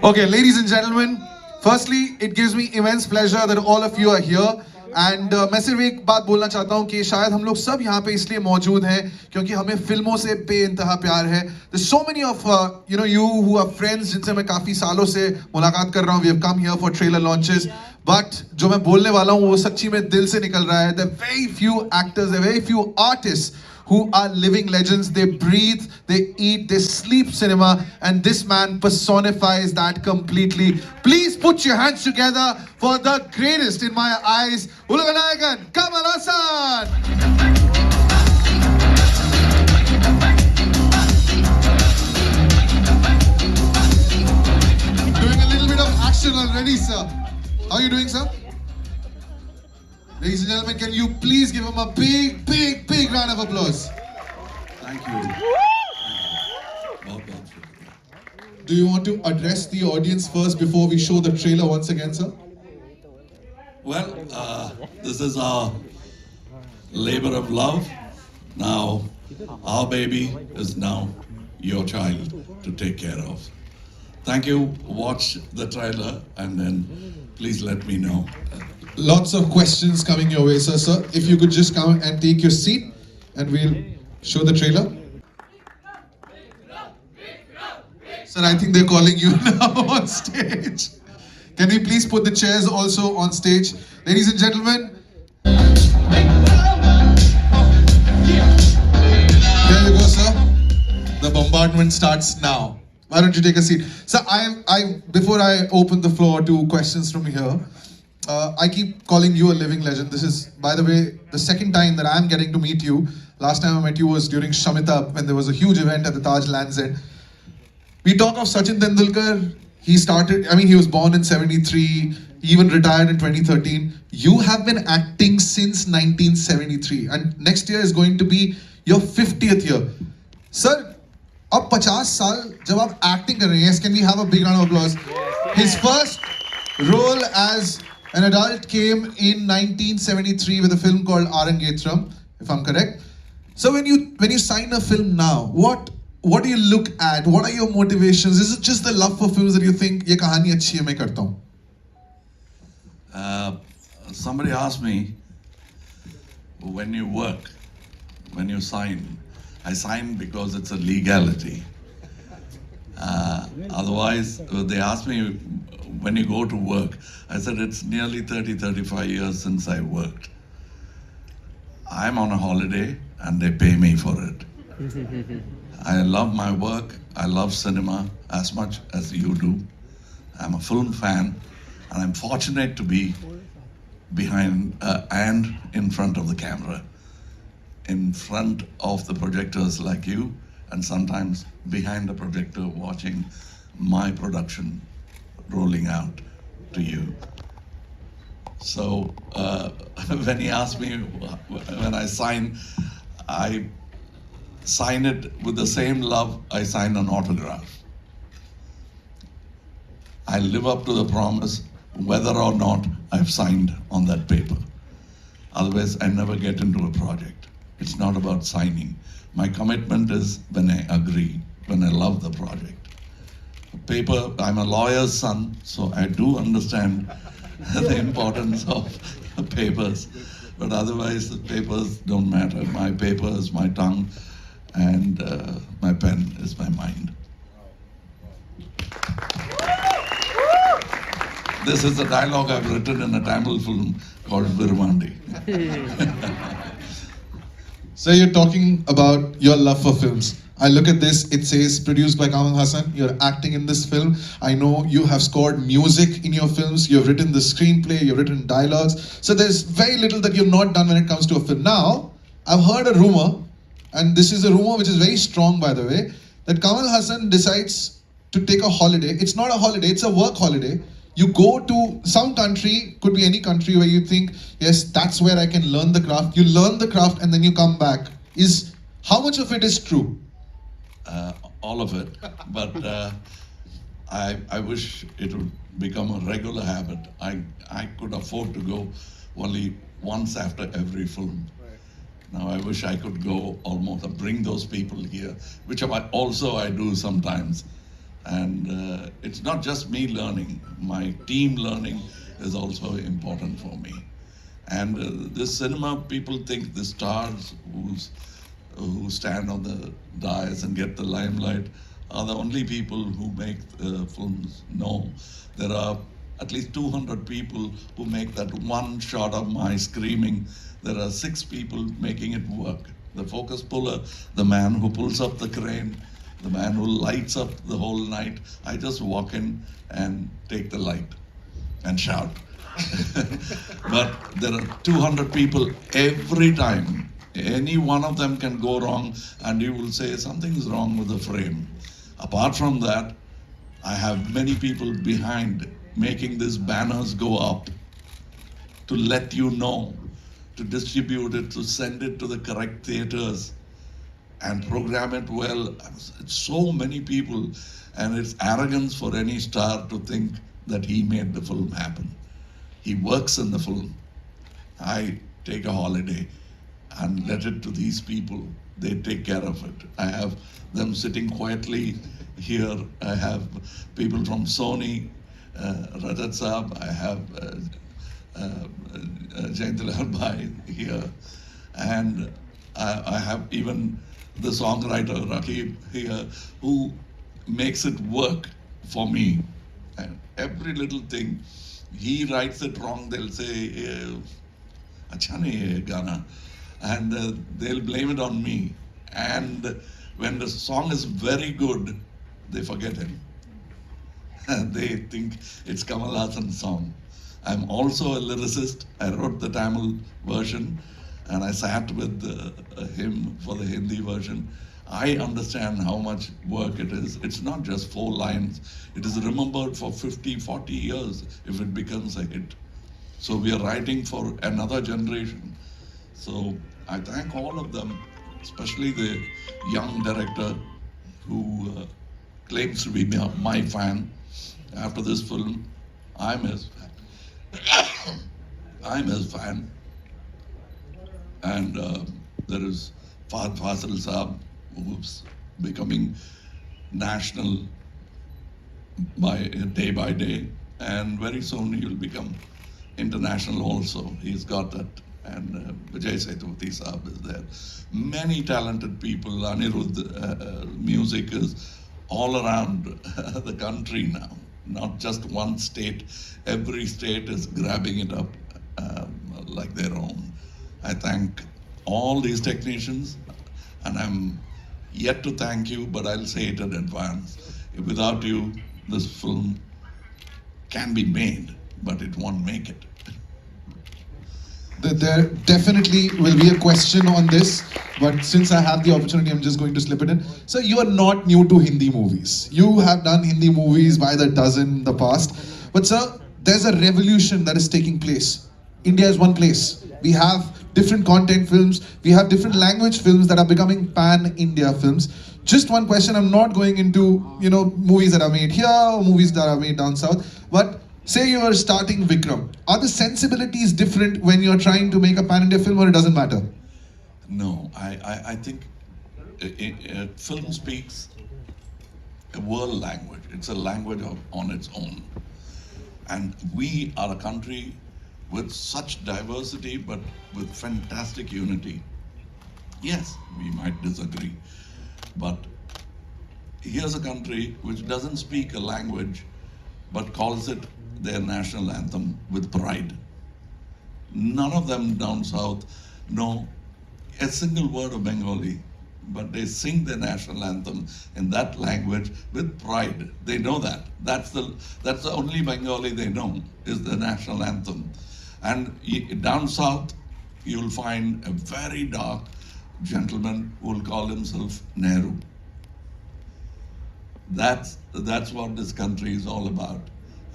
Okay, ladies and gentlemen, firstly, it gives me immense pleasure that all of you are here. And मैं सिर्फ एक बात बोलना चाहता हूँ कि शायद हम लोग सब यहाँ पे इसलिए मौजूद हैं क्योंकि हमें फिल्मों से बेइंतहा प्यार है. There's so many of you who are friends जिनसे मैं काफी सालों से मुलाकात कर रहा हूँ. We have come here for trailer launches. But जो मैं बोलने वाला हूँ वो सच्ची में दिल से निकल रहा है. There are very few actors, there are very few artists who are living legends. They breathe, they eat, they sleep cinema, and this man personifies that completely. Please put your hands together for the greatest in my eyes, Uluganayakan, Kamal Haasan. Doing a little bit of action already, sir. How are you doing, sir? Ladies and gentlemen, can you please give him a big, big, big round of applause? Thank you. Well done. Do you want to address the audience first before we show the trailer once again, sir? Well, this is our labor of love. Now, our baby is now your child to take care of. Thank you. Watch the trailer and then please let me know. Lots of questions coming your way, sir. Sir, if you could just come and take your seat and we'll show the trailer. Sir, I think they're calling you now on stage. Can we please put the chairs also on stage? Ladies and gentlemen. There you go, sir. The bombardment starts now. Why don't you take a seat? Sir, before I open the floor to questions from here, I keep calling you a living legend. This is, by the way, the second time that I'm getting to meet you. Last time I met you was during Shamitab when there was a huge event at the Taj Lands End. We talk of Sachin Tendulkar. He was born in 73. He even retired in 2013. You have been acting since 1973. And next year is going to be your 50th year. Sir, अब 50 साल जब आप acting कर रहे हैं, can we have a big round of applause? His first role as an adult came in 1973 with a film called Arangetram, if I'm correct. So when you sign a film now, what do you look at? What are your motivations? Is it just the love for films that you think ये कहानी अच्छी है मैं करता हूँ? Somebody asked me, when you work, when you sign, I sign because it's a legality. Otherwise, they asked me, when you go to work, I said it's nearly 35 years since I worked. I'm on a holiday and they pay me for it. I love my work. I love cinema as much as you do. I'm a film fan and I'm fortunate to be behind and in front of the camera, in front of the projectors like you, and sometimes behind the projector watching my production rolling out to you. So when he asked me when I sign it with the same love I sign an autograph. I live up to the promise whether or not I've signed on that paper. Otherwise, I never get into a project. It's not about signing. My commitment is when I agree, when I love the project. Paper, I'm a lawyer's son, so I do understand the importance of papers. But otherwise, the papers don't matter. My paper is my tongue, and my pen is my mind. This is a dialogue I've written in a Tamil film called Virmandi. So you're talking about your love for films. I look at this, it says produced by Kamal Haasan. You're acting in this film. I know you have scored music in your films. You've written the screenplay, you've written dialogues. So there's very little that you've not done when it comes to a film. Now, I've heard a rumor, and this is a rumor which is very strong by the way, that Kamal Haasan decides to take a holiday. It's not a holiday, it's a work holiday. You go to some country, could be any country where you think, yes, that's where I can learn the craft. You learn the craft and then you come back. How much of it is true? All of it. But I wish it would become a regular habit. I could afford to go only once after every film. Now I wish I could go almost, bring those people here, which I do sometimes. And it's not just me learning, my team learning is also important for me. And this cinema, people think the stars who stand on the dais and get the limelight are the only people who make films. No, there are at least 200 people who make that one shot of my screaming. There are 6 people making it work. The focus puller, the man who pulls up the crane, the man who lights up the whole night. I just walk in and take the light and shout. But there are 200 people every time. Any one of them can go wrong, and you will say something is wrong with the frame. Apart from that, I have many people behind making these banners go up to let you know, to distribute it, to send it to the correct theaters and program it well. It's so many people, and it's arrogance for any star to think that he made the film happen. He works in the film. I take a holiday and let it to these people. They take care of it. I have them sitting quietly here. I have people from Sony, Rajat Saab. I have Jayantilal Bhai here. And I have even the songwriter Rakib here who makes it work for me. And every little thing, he writes it wrong, they'll say, "Acha nahi hai gana," and they'll blame it on me. And when the song is very good, they forget him. They think it's Kamal Haasan's song. I'm also a lyricist. I wrote the Tamil version, and I sat with him for the Hindi version. I understand how much work it is. It's not just 4 lines. It is remembered for 50, 40 years if it becomes a hit. So we are writing for another generation. So I thank all of them, especially the young director who claims to be my fan. After this film, I'm his fan. I'm his fan. And there is Fahad Fasil Saab, who's becoming national by day, and very soon he'll become international also. He's got that. And Vijay Sethupathi Saab is there. Many talented people. Anirudh music is all around the country now, not just one state. Every state is grabbing it up like their own. I thank all these technicians, and I'm yet to thank you, but I'll say it in advance. Without you, this film can be made, but it won't make it. There definitely will be a question on this, but since I have the opportunity, I'm just going to slip it in. So you are not new to Hindi movies. You have done Hindi movies by the dozen in the past. But sir, there's a revolution that is taking place. India is one place. We have different content films. We have different language films that are becoming pan-India films. Just one question. I'm not going into movies that are made here or movies that are made down south. But say you are starting Vikram. Are the sensibilities different when you're trying to make a pan-India film, or it doesn't matter? No, I think film speaks a world language. It's a language on its own. And we are a country with such diversity, but with fantastic unity. Yes, we might disagree, but here's a country which doesn't speak a language, but calls it their national anthem with pride. None of them down south know a single word of Bengali, but they sing their national anthem in that language with pride. They know that. That's the only Bengali they know, is the national anthem. And down south, you'll find a very dark gentleman who will call himself Nehru. That's what this country is all about.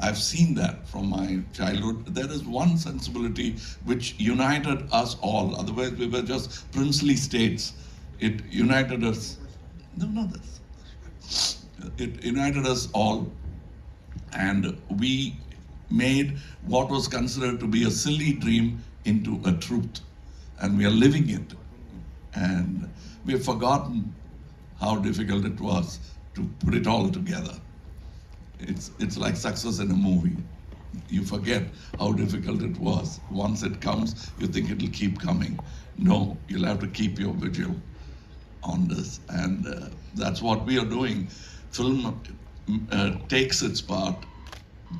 I've seen that from my childhood. There is one sensibility which united us all. Otherwise, we were just princely states. It united us. No, not this. It united us all, and we made what was considered to be a silly dream into a truth, and we are living it. And we have forgotten how difficult it was to put it all together. It's like success in a movie. You forget how difficult it was. Once it comes, you think it'll keep coming. No, you'll have to keep your vigil on this, and that's what we are doing. Film takes its part,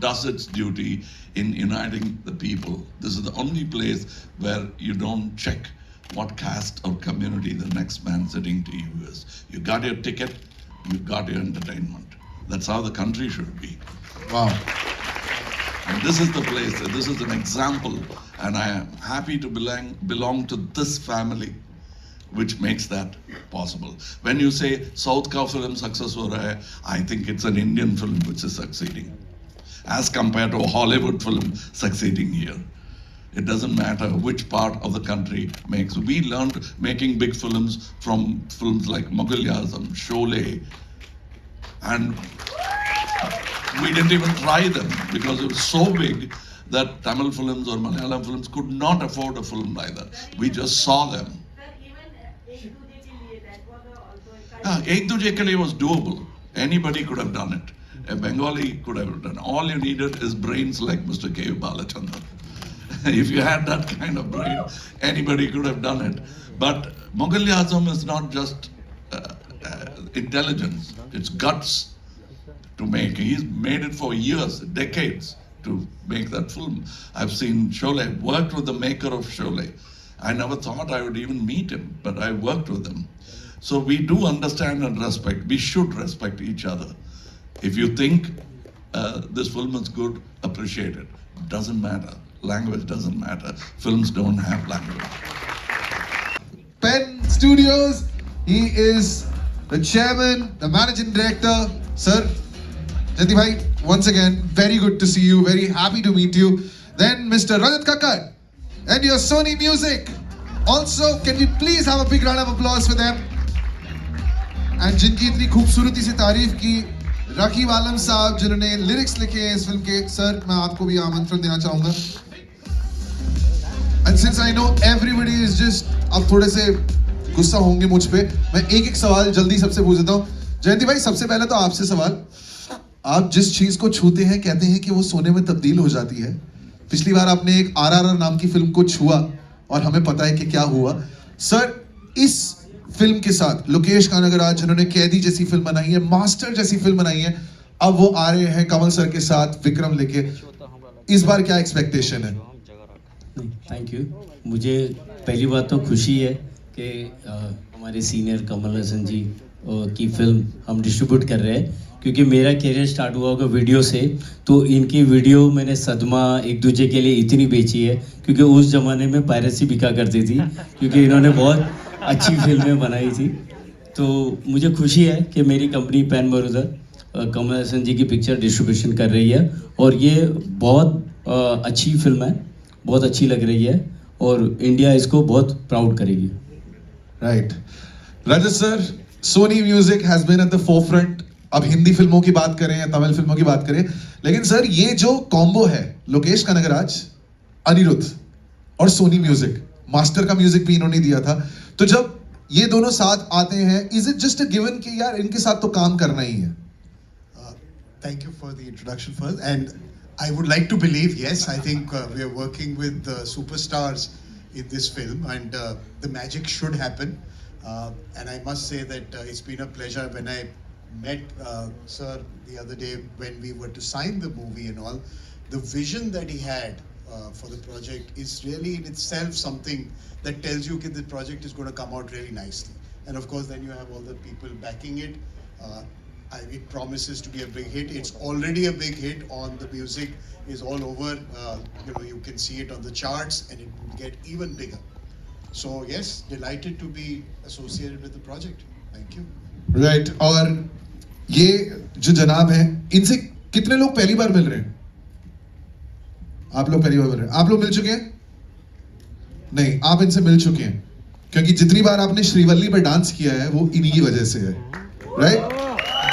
does its duty in uniting the people. This is the only place where you don't check what caste or community the next man sitting to you is. You got your ticket, you got your entertainment. That's how the country should be. Wow. And this is the place, this is an example, and I am happy to belong to this family, which makes that possible. When you say South ka film success ho raha hai, I think it's an Indian film which is succeeding, as compared to a Hollywood film succeeding here. It doesn't matter which part of the country makes. We learned making big films from films like Mughal Azam, Sholay, and we didn't even try them because it was so big that Tamil films or Malayalam films could not afford a film like that. We just saw them. Ek Duje Ke Liye was doable. Anybody could have done it. A Bengali could have done it. All you needed is brains like Mr. K. Balachandran. If you had that kind of brain, anybody could have done it. But Mughal Azam is not just intelligence, it's guts to make. He's made it for years, decades, to make that film. I've seen Sholay, worked with the maker of Sholay. I never thought I would even meet him, but I worked with him. So we do understand and respect. We should respect each other. If you think this film is good, appreciate it. Doesn't matter. Language doesn't matter. Films don't have language. Pen Studios, he is the chairman, the managing director. Sir, Jati bhai, once again, very good to see you. Very happy to meet you. Then Mr. Rajat Kakkar and your Sony Music. Also, can we please have a big round of applause for them? And जिनकी इतनी खूबसूरती से तारीफ की, राखी आलम साहब जिन्होंने lyrics लिखे हैं इस फिल्म के, सर मैं आपको भी आमंत्रण देना चाहूँगा. And since I know everybody is just, आप थोड़े से गुस्सा होंगे मुझ पे, मैं एक सवाल जल्दी सबसे पूछ देता हूँ. जयंती भाई, सबसे पहले तो आपसे सवाल. आप जिस चीज को छूते हैं कहते हैं कि वो सोने में तब्दील हो जाती है. पिछली बार आपने एक RRR नाम की फिल्म को छुआ और हमें पता है कि क्या हुआ. सर, इस फिल्म के साथ लोकेश कानगराज जिन्होंने कैदी जैसी फिल्म बनाई है, मास्टर जैसी फिल्म बनाई है, अब वो आ रहे हैं कमल सर के साथ विक्रम लेके. इस बार क्या एक्सपेक्टेशन है? Thank you. मुझे पहली बात तो खुशी है कि हमारे सीनियर कमल हसन जी की फिल्म हम डिस्ट्रीब्यूट कर रहे हैं, क्योंकि मेरा करियर स्टार्ट हुआ होगा वीडियो से. तो इनकी वीडियो मैंने सदमा, एक दूजे के लिए इतनी बेची है क्योंकि उस ज़माने में पायरेसी बिका करती थी, क्योंकि इन्होंने बहुत अच्छी फिल्में बनाई थी. तो मुझे खुशी है कि मेरी कंपनी पैन बरूदर कमल हसन जी की पिक्चर डिस्ट्रीब्यूशन कर रही है, और ये बहुत अच्छी फिल्म है, बहुत अच्छी लग रही है, और इंडिया इसको बहुत प्राउड करेगी. Right. Rajat sir, Sony Music has been at the forefront. अब हिंदी फिल्मों की बात करें या तमिल फिल्मों की बात करें, लेकिन सर ये जो कॉम्बो है, लोकेश कनगराज, अनिरुद्ध और सोनी म्यूजिक, मास्टर का म्यूजिक भी इन्होंने दिया था. तो जब ये दोनों साथ आते हैं, is it just a given कि यार इनके साथ तो काम करना ही है? Thank you for the introduction first, and I would like to believe, yes, I think we are working with superstars in this film, and the magic should happen. And I must say that it's been a pleasure. When I met Sir the other day when we were to sign the movie and all, the vision that he had for the project is really in itself something that tells you that the project is going to come out really nicely. And of course, then you have all the people backing it. It promises to be a big hit. It's already a big hit. On the music is all over. You can see it on the charts, and it will get even bigger. So yes, delighted to be associated with the project. Thank you. Right. और ये जो जनाब हैं, इनसे कितने लोग पहली बार मिल रहे हैं? आप लोग पहली बार मिल रहे हैं. आप लोग मिल चुके हैं? नहीं, आप इनसे मिल चुके हैं, क्योंकि जितनी बार आपने श्रीवल्ली पर डांस किया है वो इन्हीं की वजह से है. Right.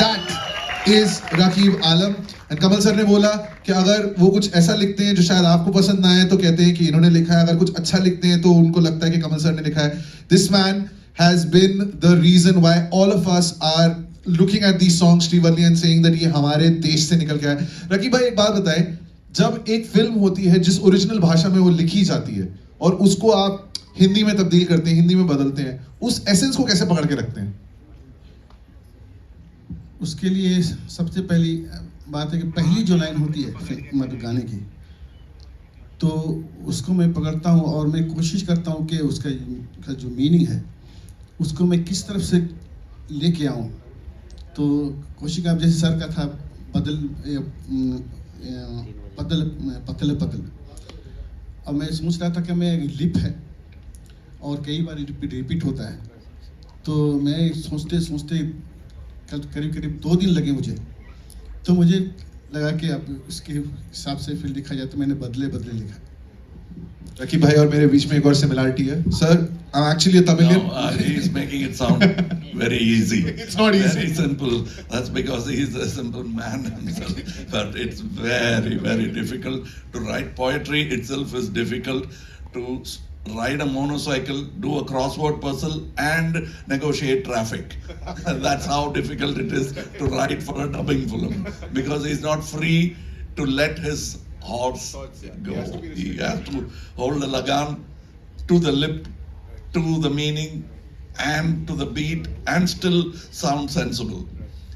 That is Rakip Alam. And Kamal sir ने बोला कि अगर वो कुछ ऐसा लिखते हैं जो शायद आपको पसंद ना आए तो कहते हैं कि इन्होंने लिखा है. अगर कुछ अच्छा लिखते हैं तो उनको लगता है कि कमल सर ने लिखा है. This man has been the reason why all of us are looking at these songs Srivalli and saying that ये हमारे देश से निकल के आए. रकीब भाई एक बात बताएं, जब एक फिल्म होती है जिस ओरिजिनल भाषा में वो लिखी जाती है और उसको आप हिंदी में तब्दील करते हैं, हिंदी में बदलते हैं, उस एसेंस को कैसे पकड़ के रखते हैं? उसके लिए सबसे पहली बात है कि पहली जो लाइन होती है मतलब गाने की, तो उसको मैं पकड़ता हूँ और मैं कोशिश करता हूँ कि उसका जो मीनिंग है उसको मैं किस तरफ से लेके आऊँ. तो कोशिश का जैसे सर का था बदल पतल पतल पतल, अब मैं सोच रहा था कि मैं लिप है और कई बार रिपीट होता है, तो मैं सोचते सोचते कल करीब 2 दिन लगे मुझे, तो मुझे लगा कि अब इसके हिसाब से फिर लिखा जाए, तो मैंने बदले बदले लिखा. रकीब भाई और मेरे बीच में एक और सिमिलरिटी है. Sir, I'm actually a Tamilian. No, he's making it sound very easy. It's not easy. Very simple. That's because he's a simple man himself. But it's very, very difficult to write poetry itself is difficult. To ride a motorcycle, do a crossword puzzle, and negotiate traffic. That's how difficult it is to write for a dubbing film, because he's not free to let his horse go. He has to hold the lagan to the lip, to the meaning, and to the beat, and still sound sensible.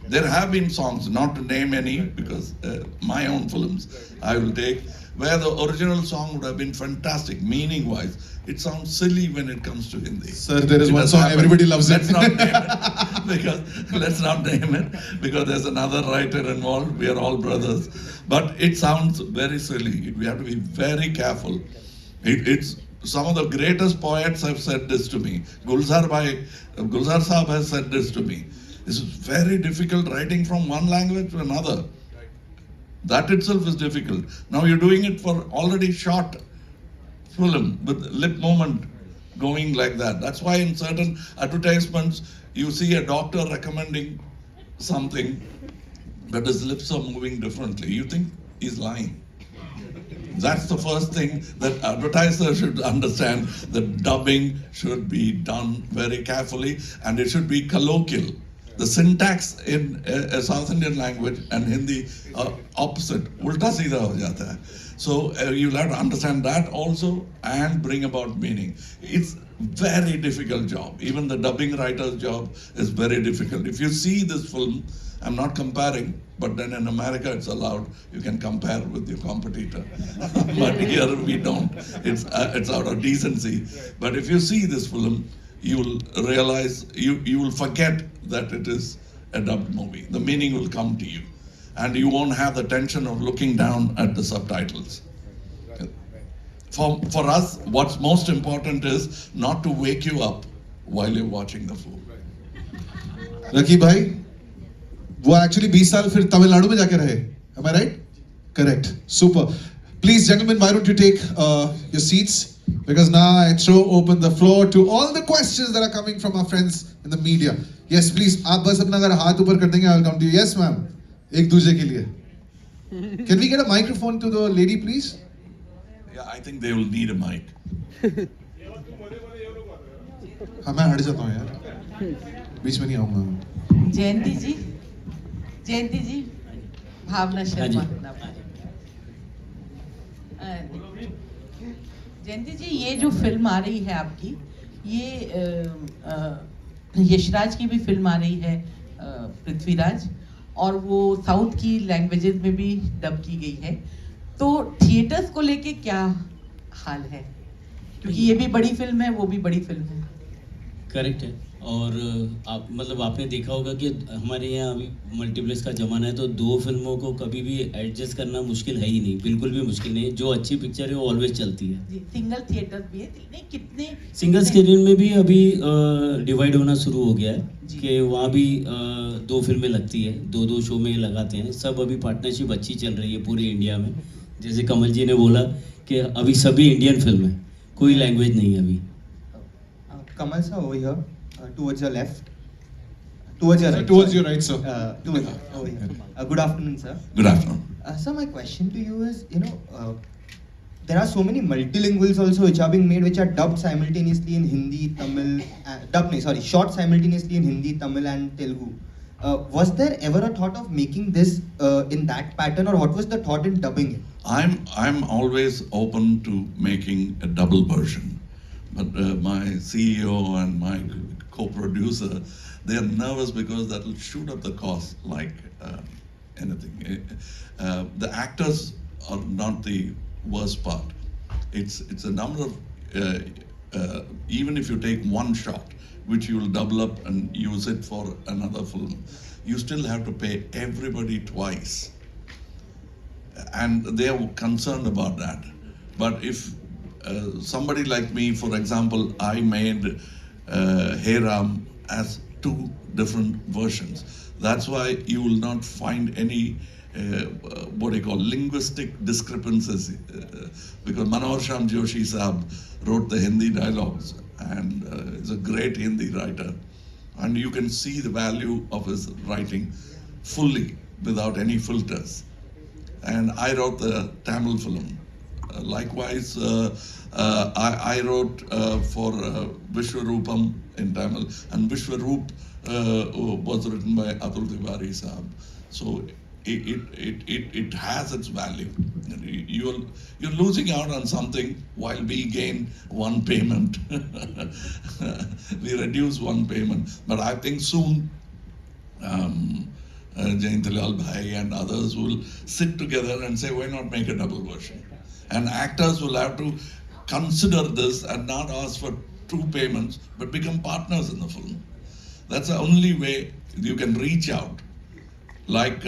There have been songs, not to name any, because my own films I will take, where the original song would have been fantastic, meaning-wise. It sounds silly when it comes to Hindi. Sir, there is It one has song happened. everybody loves it. Let's not name it, because let's not name it, because there's another writer involved. We are all brothers, but it sounds very silly. We have to be very careful. It's some of the greatest poets have said this to me. Gulzar Saab has said this to me. This is very difficult writing from one language to another. That itself is difficult. Now you're doing it for already shot film with lip movement going like that. That's why in certain advertisements you see a doctor recommending something, but his lips are moving differently. You think he's lying. That's the first thing that advertisers should understand. That dubbing should be done very carefully, and it should be colloquial. The syntax in a South Indian language and Hindi are opposite. Ulta seedha ho jata hai. So you'll have to understand that also and bring about meaning. It's very difficult job. Even the dubbing writer's job is very difficult. If you see this film, I'm not comparing, but then in America it's allowed. You can compare with your competitor. But here we don't. It's out of decency. But if you see this film, you will realize, you will forget that it is a dubbed movie. The meaning will come to you. And you won't have the tension of looking down at the subtitles. For us, what's most important is not to wake you up while you're watching the film. Raqib भाई, वो actually 20 साल फिर तमिलनाडु में जाके रहे. Am I right? Correct. Super. Please, gentlemen, why don't you take your seats? Because now I throw open the floor to all the questions that are coming from our friends in the media. Yes, please. आप बस अपना अगर हाथ ऊपर कर देंगे, I will come to you. Yes, ma'am. एक दूसरे के लिए. Can we get a microphone to the lady, please? Yeah, I think they will need a mic. हाँ, मैं हट जाता हूँ यार. बीच में नहीं आऊँगा. जयंती जी, भावना शर्मा. जयंती जी, ये जो फिल्म आ रही है आपकी, ये यशराज की भी फिल्म आ रही है, पृथ्वीराज, और वो साउथ की लैंग्वेजेस में भी डब की गई है. तो थिएटर्स को लेके क्या हाल है? क्योंकि ये भी बड़ी फिल्म है, वो भी बड़ी फिल्म है. करेक्ट है. और आप मतलब आपने देखा होगा कि हमारे यहाँ अभी मल्टीप्लेक्स का ज़माना है, तो 2 फिल्मों को कभी भी एडजस्ट करना मुश्किल है ही नहीं, बिल्कुल भी मुश्किल नहीं. जो अच्छी पिक्चर है वो ऑलवेज चलती है. जी, सिंगल थिएटर भी है. नहीं, कितने सिंगल स्क्रीन में भी अभी डिवाइड होना शुरू हो गया है कि वहाँ भी 2 फिल्में लगती है, 2 शो में लगाते हैं. सब अभी पार्टनरशिप अच्छी चल रही है पूरे इंडिया में. जैसे कमल जी ने बोला कि अभी सभी इंडियन फिल्म है, कोई लैंग्वेज नहीं है अभी. Kamal sir over here, towards your left, towards your right. Towards sorry. your right, sir. Towards over here. Good afternoon, sir. Good afternoon. Sir, my question to you is, there are so many multilinguals also which are being made, which are dubbed simultaneously in Hindi, Tamil, shot simultaneously in Hindi, Tamil, and Telugu. Was there ever a thought of making this in that pattern, or what was the thought in dubbing it? I'm always open to making a double version, but my CEO and my co-producer, they are nervous because that will shoot up the cost like anything. The actors are not the worst part. It's a number of even if you take one shot, which you will double up and use it for another film, you still have to pay everybody twice. And they are concerned about that. But if somebody like me, for example, I made Hey Ram as two different versions. That's why you will not find any what do you call linguistic discrepancies because Manohar Sham Joshi Saab wrote the Hindi dialogues and is a great Hindi writer, and you can see the value of his writing fully without any filters. And I wrote the Tamil film. Likewise, I wrote for Vishwarupam in Tamil, and Vishwaroop was written by Atul Tiwari Saab. So it has its value. You're losing out on something while we gain one payment. We reduce one payment, but I think soon. Jayantilal Bhai and others will sit together and say, why not make a double version? And actors will have to consider this and not ask for two payments, but become partners in the film. That's the only way you can reach out. Like,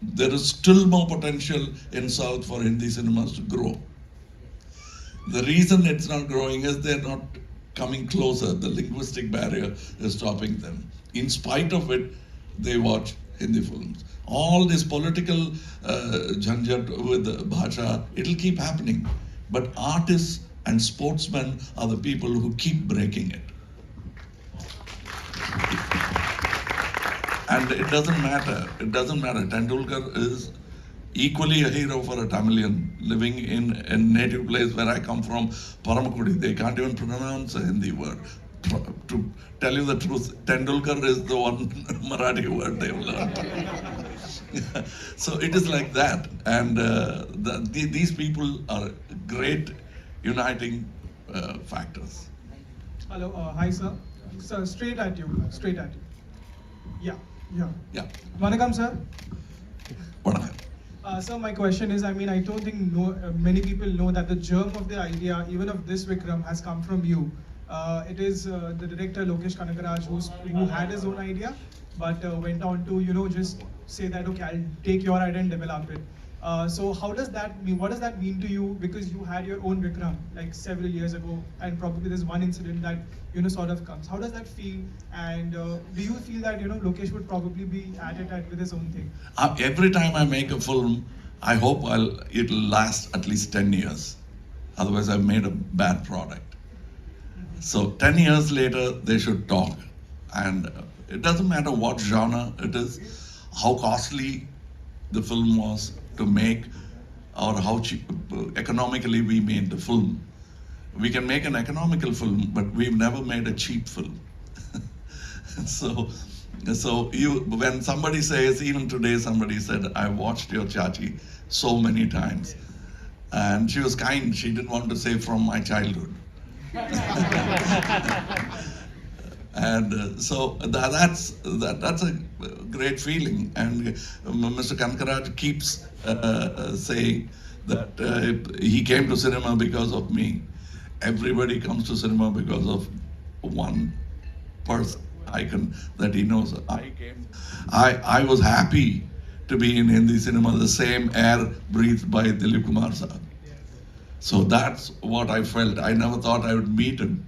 there is still more potential in South for Hindi cinemas to grow. The reason it's not growing is they're not coming closer. The linguistic barrier is stopping them. In spite of it, they watch Hindi films. All this political jhanjat with bhasha, it'll keep happening. But artists and sportsmen are the people who keep breaking it. And it doesn't matter. It doesn't matter. Tendulkar is equally a hero for a Tamilian living in a native place where I come from, Paramakudi. They can't even pronounce a Hindi word. To tell you the truth, Tendulkar is the one Marathi word they've learned. So it is like that. And these people are great uniting factors. Hello, hi sir. Sir, straight at you. Yeah. Yeah. Vanakkam sir. Vanakkam. Sir, my question is, I don't think many people know that the germ of the idea, even of this Vikram, has come from you. It is the director Lokesh Kanagaraj who had his own idea, but went on to just say that okay, I'll take your idea and develop it. So how does that mean? What does that mean to you? Because you had your own Vikram like several years ago, and probably there's one incident that sort of comes. How does that feel? And do you feel that Lokesh would probably be at it with his own thing? Every time I make a film, I hope it'll last at least 10 years. Otherwise, I've made a bad product. So 10 years later, they should talk. And it doesn't matter what genre it is, how costly the film was to make, or how cheap, economically we made the film. We can make an economical film, but we've never made a cheap film. So when somebody says, even today somebody said, I watched your Chachi so many times. And she was kind, she didn't want to say from my childhood. And so that's a great feeling. And Mr. Kankaraj keeps saying that he came to cinema because of me. Everybody comes to cinema because of one person, icon that he knows. I was happy to be in Hindi cinema, the same air breathed by Dilip Kumar Saab. So that's what I felt. I never thought I would meet him.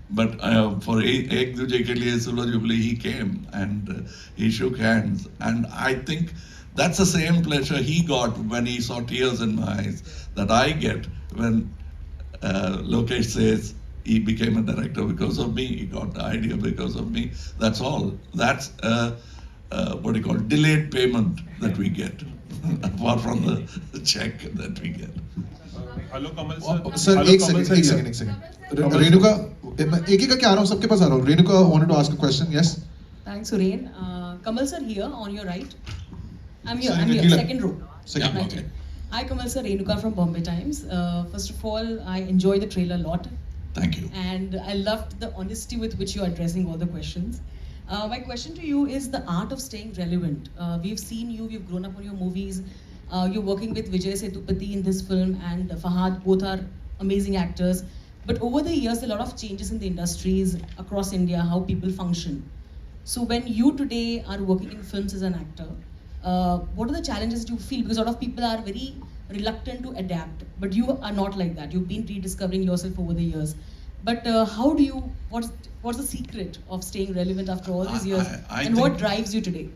But for Ek Duje Ke Liye Silver Jubilee, he came and he shook hands. And I think that's the same pleasure he got when he saw tears in my eyes that I get when Lokesh says he became a director because of me, he got the idea because of me. That's all. That's what you call delayed payment that we get, apart from the check that we get. Hello Kamal sir Sir, एक second. Renuka, एक का क्या आ रहा हूँ, सबके पास आ रहा हूँ. Renuka wanted to ask a question. Yes. Thanks, Suren. Kamal sir here on your right. I'm here. Sorry, I'm here. Nikila. Second row. Second, Right. okay. Hi, Kamal sir. Renuka from Bombay Times. First of all, I enjoy the trailer a lot, Thank you. and I loved the honesty with which you're addressing all the questions. My question to you is the art of staying relevant. We've seen you. You've grown up on your movies. You're working with Vijay Sethupathi in this film and Fahad. Both are amazing actors. But over the years, a lot of changes in the industries across India, how people function. So when you today are working in films as an actor, what are the challenges you feel? Because a lot of people are very reluctant to adapt, but you are not like that. You've been rediscovering yourself over the years. But how do you? What's the secret of staying relevant after all these years? I And what think- drives you today?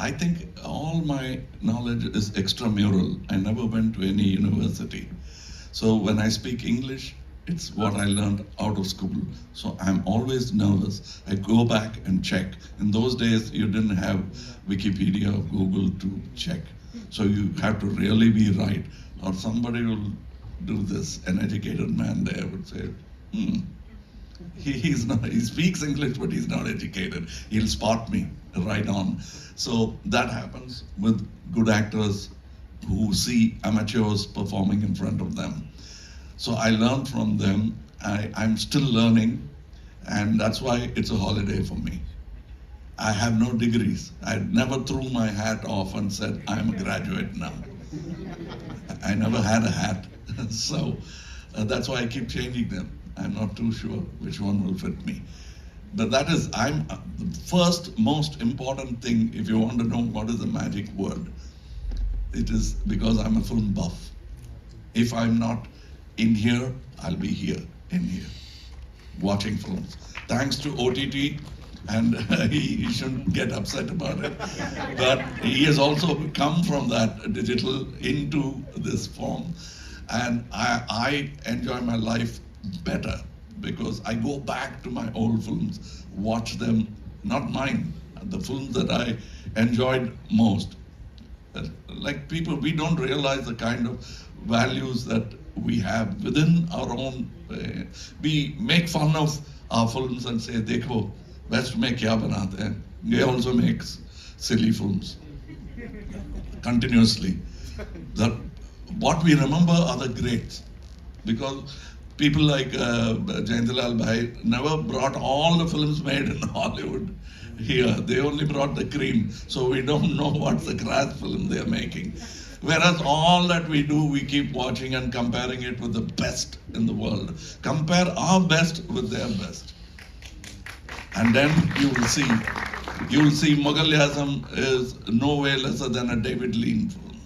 I think all my knowledge is extramural. I never went to any university. So when I speak English, it's what I learned out of school. So I'm always nervous. I go back and check. In those days, you didn't have Wikipedia or Google to check. So you have to really be right, or somebody will do this. An educated man there would say, he's not, he speaks English, but he's not educated. He'll spot me right on. So that happens with good actors who see amateurs performing in front of them. So I learned from them. I'm still learning, and that's why it's a holiday for me. I have no degrees. I never threw my hat off and said, I'm a graduate now. I never had a hat. So that's why I keep changing them. I'm not too sure which one will fit me. But that is, the first most important thing, if you want to know what is the magic word, it is because I'm a film buff. If I'm not in here, I'll be here, in here, watching films. Thanks to OTT, and he shouldn't get upset about it. But he has also come from that digital into this form. And I enjoy my life better because I go back to my old films, watch them, not mine, the films that I enjoyed most. Like people, we don't realize the kind of values that we have within our own. We make fun of our films and say, "Dekho, West mein kya banate hain?" They also makes silly films continuously. What we remember are the greats, because people like Jayantilal Bhai never brought all the films made in Hollywood here. They only brought the cream, so we don't know what's the crass film they're making. Whereas all that we do, we keep watching and comparing it with the best in the world. Compare our best with their best. And then you will see Mughal Azam is no way lesser than a David Lean film.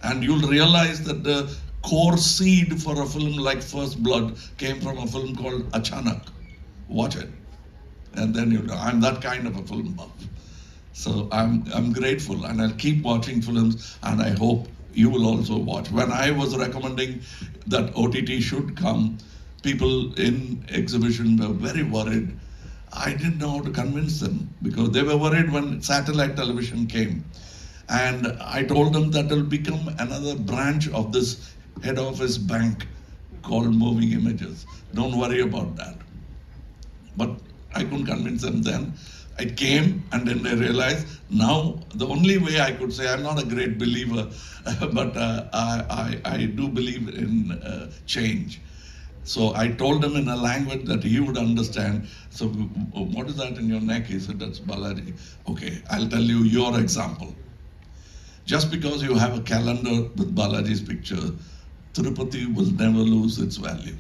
And you'll realize that the core seed for a film like First Blood came from a film called Achanak. Watch it. And then I'm that kind of a film buff. So I'm grateful, and I'll keep watching films, and I hope you will also watch. When I was recommending that OTT should come, people in exhibition were very worried. I didn't know how to convince them because they were worried when satellite television came. And I told them that will become another branch of this head office bank called Moving Images. Don't worry about that. But I couldn't convince them then. It came, and then they realized now the only way I could say, I'm not a great believer, but I do believe in change. So I told him in a language that he would understand. So what is that in your neck? He said, that's Balaji. Okay, I'll tell you your example. Just because you have a calendar with Balaji's picture, Tirupati will never lose its value.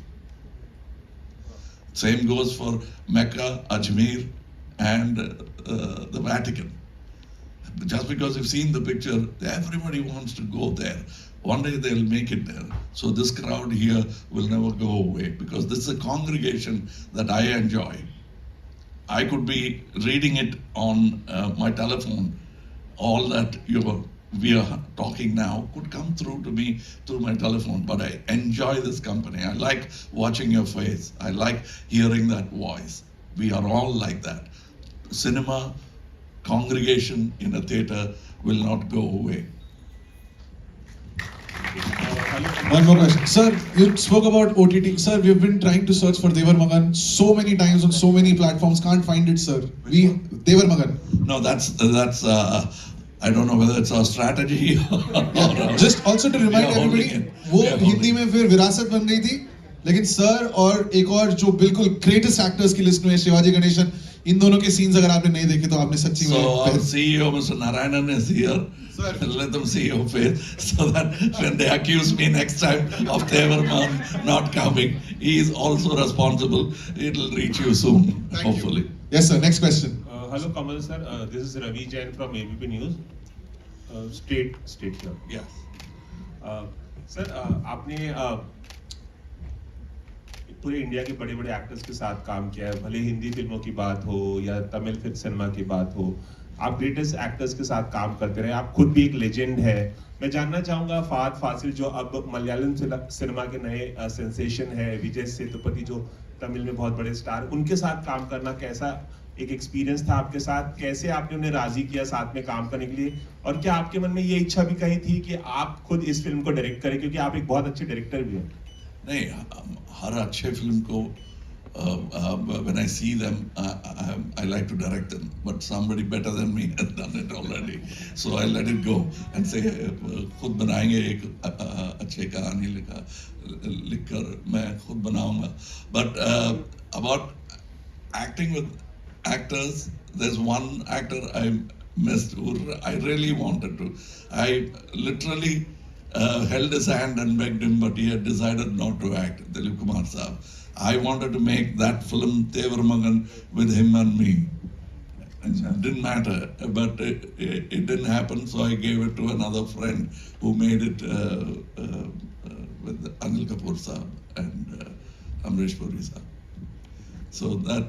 Same goes for Mecca, Ajmer, and the Vatican. Just because you've seen the picture, everybody wants to go there. One day they'll make it there. So this crowd here will never go away because this is a congregation that I enjoy. I could be reading it on my telephone. All that we are talking now could come through to me through my telephone, but I enjoy this company. I like watching your face. I like hearing that voice. We are all like that. Cinema, congregation in a theater will not go away. One more question. Sir, you spoke about OTT. Sir, we've been trying to search for Devar Magan so many times on so many platforms. Can't find it, sir. Devar Magan. No, that's I don't know whether it's our strategy or Just also to remind we are holding everybody, it. वो We are holding Hindi में फिर विरासत बन गई थी, लेकिन sir और एक और जो बिल्कुल ग्रेटेस्ट एक्टर्स की लिस्ट में है शिवाजी गणेशन, इन दोनों के सीन्स अगर आपने नहीं देखे तो आपने सच्ची में So our CEO, Mr. Narayanan, is here. Sir. Let them see your face so that when they accuse me next time of Devarman not coming, he is also responsible. It'll reach you soon, hopefully. Yes, sir. Next question. Hello, Kamal sir. This is Ravi Jain from ABP News. State here. Yes. Sir आपने पूरे India के बड़े बड़े actors के साथ काम किया है, भले हिंदी फिल्मों की बात हो या तमिल फिल्म सिनेमा की बात हो, आप ग्रेटेस्ट एक्टर्स के साथ काम करते रहे, आप खुद भी एक लेजेंड है। मैं जानना चाहूंगा फहद फासिल जो अब मलयालम सिनेमा के नए सेंसेशन है, विजय सेतुपति जो तमिल में बहुत बड़े स्टार, उनके साथ काम करना कैसा एक एक्सपीरियंस था आपके साथ, कैसे आपने उन्हें राजी किया साथ में काम करने के लिए, और क्या आपके मन में ये इच्छा भी कहीं थी कि आप खुद इस फिल्म को डायरेक्ट करें, क्योंकि आप एक बहुत अच्छे डायरेक्टर भी हैं? नहीं, हर अच्छे फिल्म को when I see them, I like to direct them, but somebody better than me has done it already, so I let it go and say खुद बनाएंगे एक अच्छे कहानी लिखकर मैं खुद बनाऊंगा. But about acting with actors, there's one actor I missed who I really wanted to. I literally held his hand and begged him, but he had decided not to act. Dilip Kumar Saab. I wanted to make that film Devar Magan with him and me. It didn't matter, but it didn't happen, so I gave it to another friend who made it with Anil Kapoor Saab and Amrish Puri Saab. So that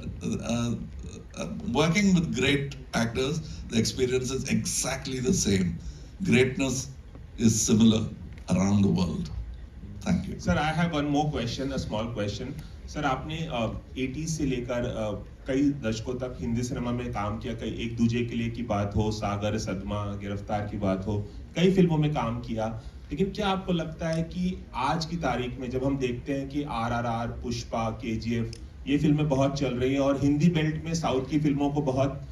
working with great actors, the experience is exactly the same. Greatness is similar around the world. Thank you. Sir, I have one more question, a small question. Sir आपने 80 से लेकर कई दशकों तक Hindi cinema में काम किया, कई एक दूजे के लिए की बात हो, सागर, सदमा, गिरफ्तार की बात हो, कई फिल्मों में काम किया, लेकिन क्या आपको लगता है कि आज की तारीख में जब हम देखते हैं कि RRR, पुष्पा, KGF ये फिल्में बहुत चल रही हैं और हिंदी बेल्ट में साउथ की फिल्मों को बहुत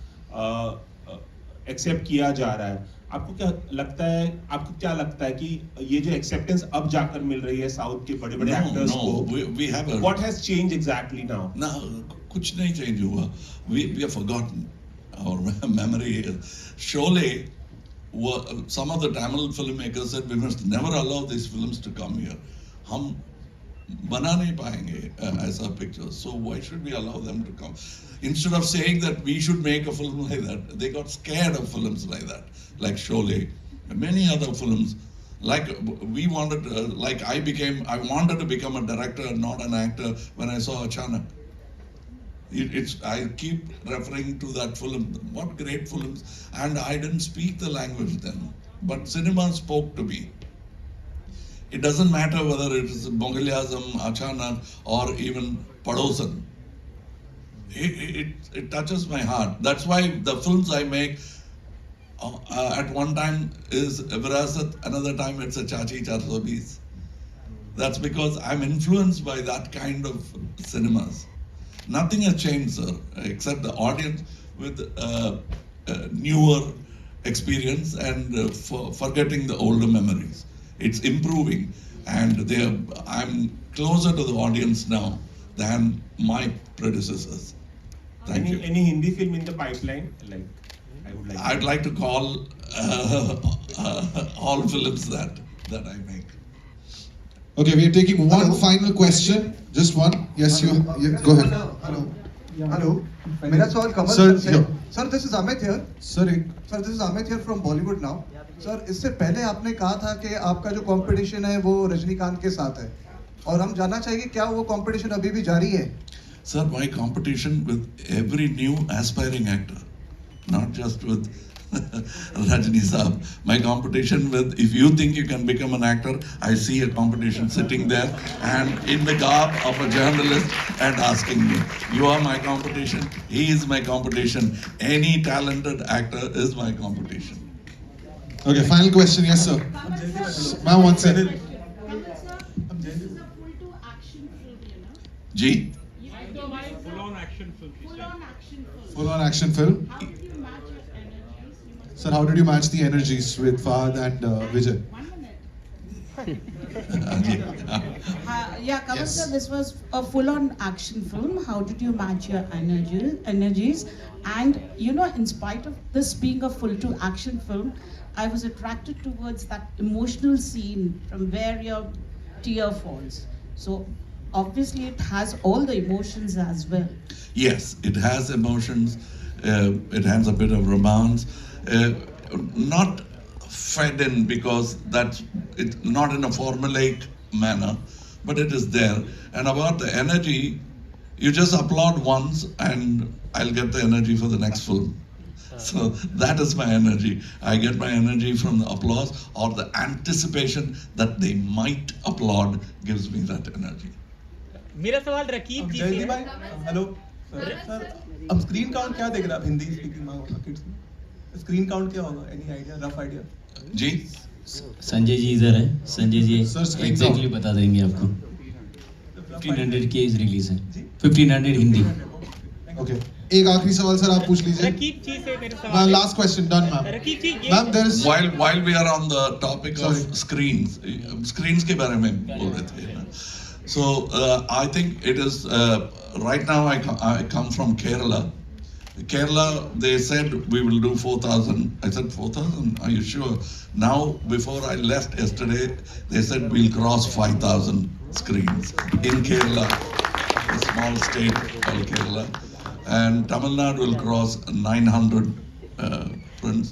एक्सेप्ट किया जा रहा है, आपको क्या लगता है कि ये जो एक्सेप्टेंस अब जाकर मिल रही है साउथ के बड़े बड़े एक्टर्स को, what has change exactly now? कुछ नहीं चेंज हुआ. We have forgotten our memory. Surely some of the Tamil filmmakers said we must never allow these films to come here. हम बना नहीं पाएंगे ऐसा picture, so why should we allow them to come? Instead of saying that we should make a film like that, they got scared of films like that, like Sholay, and many other films. Like we wanted, I wanted to become a director, not an actor. When I saw Achanak, I keep referring to that film. What great films! And I didn't speak the language then, but cinema spoke to me. It doesn't matter whether it is Mughal-e-Azam, Achanak, or even Padosan. It touches my heart. That's why the films I make at one time is Virasat, another time it's a Chachi Charsobis. That's because I'm influenced by that kind of cinemas. Nothing has changed, sir, except the audience with newer experience and forgetting the older memories. It's improving, and I'm closer to the audience now than my predecessors. Thank you. Any Hindi film in the pipeline? I'd like to call all films that I make. Okay, we are taking one final question. Just one. Yes, you go ahead. Hello. मेरा सवाल कमल Sir, से. yeah. Sir, this is Amit here. Sir, Sir, this is Amit here from Bollywood now. Sir इससे पहले आपने कहा था कि आपका जो कंपटीशन है वो रजनीकांत के साथ है, और हम जानना चाहिए क्या वो कंपटीशन अभी भी जारी है? Sir, my competition with every new aspiring actor, not just with Rajni Saab. My competition with, if you think you can become an actor, I see a competition sitting there and in the garb of a journalist and asking me, you are my competition, he is my competition, any talented actor is my competition. Okay, final question. Yes, sir. Ma'am, one second. G. Full on action film. Sir, how did you match the energies with Fahad and Vijay? Yeah, Kamal Yes. sir, this was a full-on action film. How did you match your energies? And you know, in spite of this being a full-to action film, I was attracted towards that emotional scene from where your tear falls. So obviously, it has all the emotions as well. Yes, it has emotions. It has a bit of romance. Not fed in because that's it's not in a formulaic manner, but it is there. And about the energy, you just applaud once and I'll get the energy for the next film. So that is my energy. I get my energy from the applause or the anticipation that they might applaud gives me that energy. मेरा सवाल रकीब जी से जयदीप है। भाई, hello sir, अब screen count क्या देख रहे हैं आप हिंदी स्पीकिंग मार्केट्स में? स्क्रीन काउंट क्या होगा? Any idea, rough idea? जी, संजय जी इधर है, Sanjay ji Sir, screen exactly count. बता देंगे आपको। 1500 की रिलीज है, 1500 हिंदी। Okay. एक आखिरी सवाल सर आप पूछ लीजिए. रकीब जी से मेरा सवाल है। Last question done, ma'am. Raqib जी ये Ma'am, there is. while we are on the topic Sorry. of screens के बारे में बोल रहे थे ना. So I think it is right now I come from Kerala. Kerala, they said we will do 4,000. I said 4,000. Are you sure? Now, before I left yesterday, they said we'll cross 5,000 screens in Kerala, a small state called Kerala, and Tamil Nadu will cross 900 prints.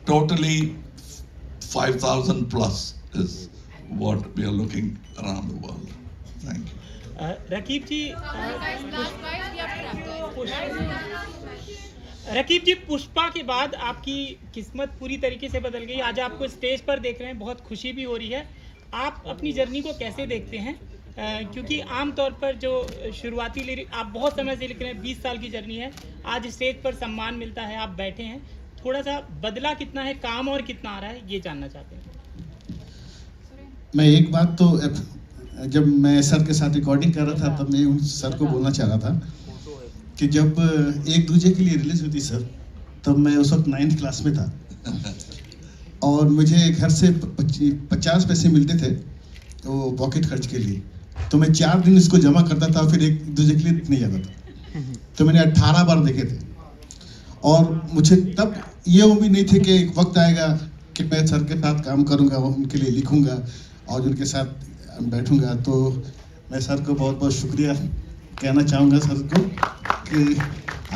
Totally, 5,000 plus is what we are looking around the world. Thank you. Raqib जी पुष्पा के बाद आपकी किस्मत पूरी तरीके से बदल गई। आज आपको स्टेज पर देख रहे हैं, बहुत खुशी भी हो रही है। आप अपनी जर्नी को कैसे देखते हैं? क्योंकि आमतौर पर जो शुरुआती लिरिक आप बहुत समय से लिख रहे हैं, 20 साल की जर्नी है, आज स्टेज पर सम्मान मिलता है, आप बैठे हैं, थोड़ा सा बदला कितना है, काम और कितना आ रहा है, ये जानना चाहते हैं। मैं एक बात तो जब मैं सर के साथ रिकॉर्डिंग कर रहा था तब मैं उन सर को बोलना चाह रहा था कि जब एक दूजे के लिए रिलीज होती सर, तब मैं उस वक्त 9th क्लास में था और मुझे घर से 50 पैसे मिलते थे तो पॉकेट खर्च के लिए, तो मैं 4 दिन इसको जमा करता था, फिर एक दूजे के लिए नहीं जाता था। तो मैंने 18 बार देखे थे और मुझे तब ये उम्मीद नहीं थी कि एक वक्त आएगा कि मैं सर के साथ काम करूँगा, उनके लिए लिखूँगा और उनके साथ बैठूंगा। तो मैं सर को बहुत बहुत शुक्रिया कहना चाहूँगा सर को कि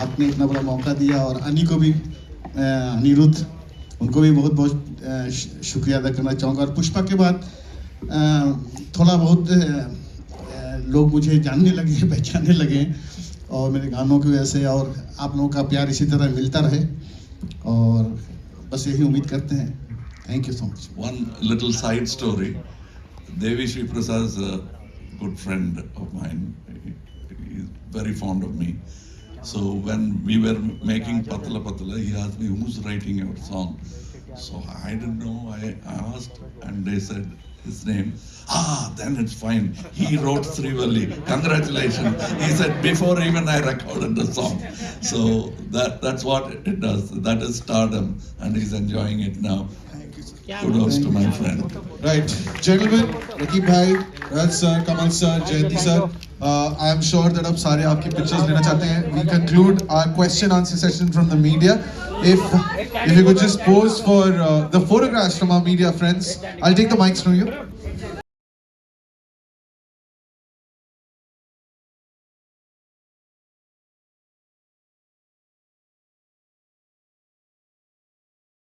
आपने इतना बड़ा मौका दिया, और अनी को भी, अनिरुद्ध, उनको भी बहुत बहुत शुक्रिया अदा करना चाहूँगा। और पुष्पा के बाद थोड़ा बहुत लोग मुझे जानने लगे, पहचानने लगे और मेरे गानों की वजह से, और आप लोगों का प्यार इसी तरह मिलता रहे और बस यही उम्मीद करते हैं। Thank you so much. One little side story. Devi Shri Prasad is a good friend of mine. He is very fond of me. So when we were making Patala Patala, he asked me, who's writing your song? So I didn't know. I asked and they said his name. Then it's fine. He wrote Srivalli. Congratulations. He said before even I recorded the song. So that's what it does. That is stardom and he's enjoying it now. Kudos to my friend. Right, gentlemen, Rakib bhai, Raj sir, Kamal sir, Jayanti sir, I am sure that अब सारे आपकी pictures लेना चाहते हैं. We conclude our question answer session from the media. If you could just pose for the photographs from our media friends, I'll take the mics from you.